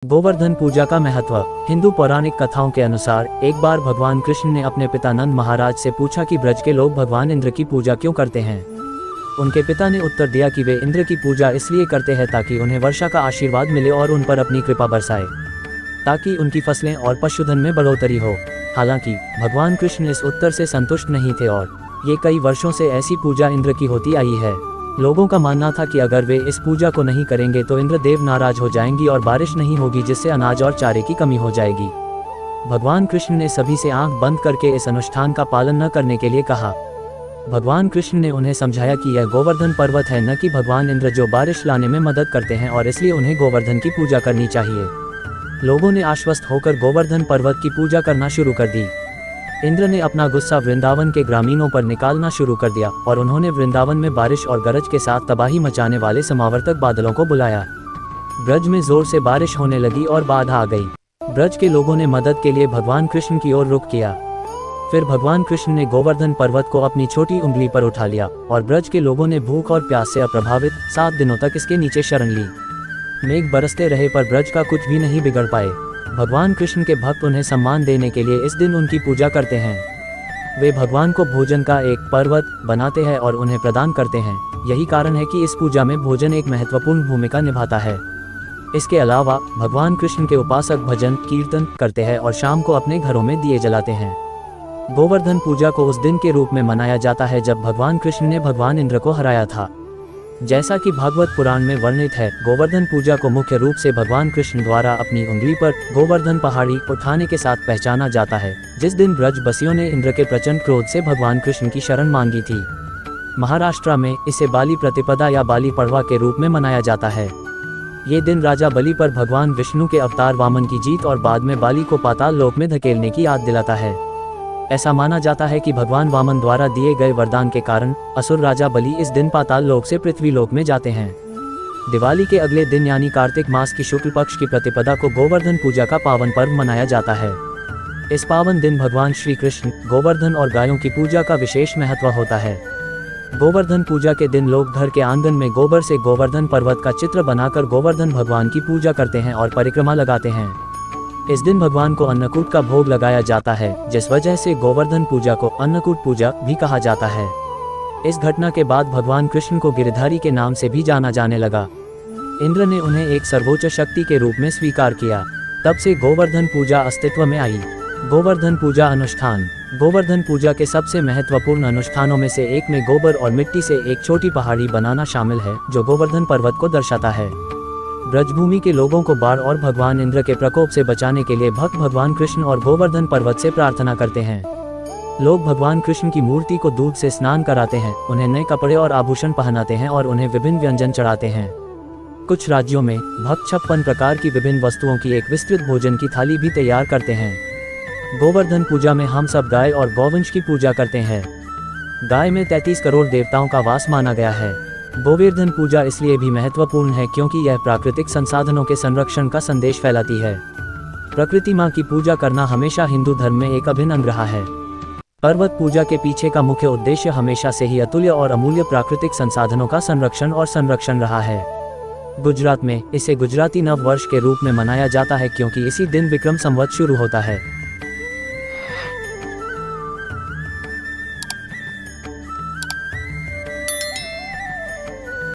गोवर्धन पूजा का महत्व। हिंदू पौराणिक कथाओं के अनुसार एक बार भगवान कृष्ण ने अपने पिता नंद महाराज से पूछा कि ब्रज के लोग भगवान इंद्र की पूजा क्यों करते हैं। उनके पिता ने उत्तर दिया कि वे इंद्र की पूजा इसलिए करते हैं ताकि उन्हें वर्षा का आशीर्वाद मिले और उन पर अपनी कृपा बरसाए, ताकि उनकी फसलें और पशुधन में बढ़ोतरी हो। हालांकि भगवान कृष्ण इस उत्तर से संतुष्ट नहीं थे और ये कई वर्षों से ऐसी पूजा इंद्र की होती आई है। लोगों का मानना था कि अगर वे इस पूजा को नहीं करेंगे तो इंद्रदेव नाराज हो जाएंगी और बारिश नहीं होगी, जिससे अनाज और चारे की कमी हो जाएगी। भगवान कृष्ण ने सभी से आंख बंद करके इस अनुष्ठान का पालन न करने के लिए कहा। भगवान कृष्ण ने उन्हें समझाया कि यह गोवर्धन पर्वत है, न कि भगवान इंद्र जो बारिश लाने में मदद करते हैं, और इसलिए उन्हें गोवर्धन की पूजा करनी चाहिए। लोगों ने आश्वस्त होकर गोवर्धन पर्वत की पूजा करना शुरू कर दी। इंद्र ने अपना गुस्सा वृंदावन के ग्रामीणों पर निकालना शुरू कर दिया और उन्होंने वृंदावन में बारिश और गरज के साथ तबाही मचाने वाले समावर्तक बादलों को बुलाया। ब्रज में जोर से बारिश होने लगी और बाढ़ आ गई। ब्रज के लोगों ने मदद के लिए भगवान कृष्ण की ओर रुख किया। फिर भगवान कृष्ण ने गोवर्धन पर्वत को अपनी छोटी उंगली पर उठा लिया और ब्रज के लोगों ने भूख और प्यास से अप्रभावित 7 दिनों तक इसके नीचे शरण ली। मेघ बरसते रहे पर ब्रज का कुछ भी नहीं बिगड़ पाए। भगवान कृष्ण के भक्त उन्हें सम्मान देने के लिए इस दिन उनकी पूजा करते हैं। वे भगवान को भोजन का एक पर्वत बनाते हैं और उन्हें प्रदान करते हैं। यही कारण है कि इस पूजा में भोजन एक महत्वपूर्ण भूमिका निभाता है। इसके अलावा भगवान कृष्ण के उपासक भजन कीर्तन करते हैं और शाम को अपने घरों में दिए जलाते हैं। गोवर्धन पूजा को उस दिन के रूप में मनाया जाता है जब भगवान कृष्ण ने भगवान इंद्र को हराया था। जैसा कि भागवत पुराण में वर्णित है, गोवर्धन पूजा को मुख्य रूप से भगवान कृष्ण द्वारा अपनी उंगली पर गोवर्धन पहाड़ी उठाने के साथ पहचाना जाता है, जिस दिन ब्रजवासियों ने इंद्र के प्रचंड क्रोध से भगवान कृष्ण की शरण मांगी थी। महाराष्ट्र में इसे बाली प्रतिपदा या बाली पड़वा के रूप में मनाया जाता है। ये दिन राजा बलि पर भगवान विष्णु के अवतार वामन की जीत और बाद में बाली को पाताल लोक में धकेलने की याद दिलाता है। ऐसा माना जाता है कि भगवान वामन द्वारा दिए गए वरदान के कारण असुर राजा बलि इस दिन पाताल लोक से पृथ्वी लोक में जाते हैं। दिवाली के अगले दिन यानी कार्तिक मास की शुक्ल पक्ष की प्रतिपदा को गोवर्धन पूजा का पावन पर्व मनाया जाता है। इस पावन दिन भगवान श्री कृष्ण, गोवर्धन और गायों की पूजा का विशेष महत्व होता है। गोवर्धन पूजा के दिन लोग घर के आंगन में गोबर से गोवर्धन पर्वत का चित्र बनाकर गोवर्धन भगवान की पूजा करते हैं और परिक्रमा लगाते हैं। इस दिन भगवान को अन्नकूट का भोग लगाया जाता है, जिस वजह से गोवर्धन पूजा को अन्नकूट पूजा भी कहा जाता है। इस घटना के बाद भगवान कृष्ण को गिरधारी के नाम से भी जाना जाने लगा। इंद्र ने उन्हें एक सर्वोच्च शक्ति के रूप में स्वीकार किया। तब से गोवर्धन पूजा अस्तित्व में आई। गोवर्धन पूजा अनुष्ठान। गोवर्धन पूजा के सबसे महत्वपूर्ण अनुष्ठानों में से एक में गोबर और मिट्टी से एक छोटी पहाड़ी बनाना शामिल है, जो गोवर्धन पर्वत को दर्शाता है। ब्रजभूमि के लोगों को बाढ़ और भगवान इंद्र के प्रकोप से बचाने के लिए भक्त भगवान कृष्ण और गोवर्धन पर्वत से प्रार्थना करते हैं। लोग भगवान कृष्ण की मूर्ति को दूध से स्नान कराते हैं, उन्हें नए कपड़े और आभूषण पहनाते हैं और उन्हें विभिन्न व्यंजन चढ़ाते हैं। कुछ राज्यों में भक्त 56 प्रकार की विभिन्न वस्तुओं की एक विस्तृत भोजन की थाली भी तैयार करते हैं। गोवर्धन पूजा में हम सब गाय और गौवंश की पूजा करते हैं। गाय में 33 करोड़ देवताओं का वास माना गया है। गोवर्धन पूजा इसलिए भी महत्वपूर्ण है क्योंकि यह प्राकृतिक संसाधनों के संरक्षण का संदेश फैलाती है। प्रकृति माँ की पूजा करना हमेशा हिंदू धर्म में एक अभिन्न अंग रहा है। पर्वत पूजा के पीछे का मुख्य उद्देश्य हमेशा से ही अतुल्य और अमूल्य प्राकृतिक संसाधनों का संरक्षण रहा है। गुजरात में इसे गुजराती नव वर्ष के रूप में मनाया जाता है क्योंकि इसी दिन विक्रम संवत शुरू होता है।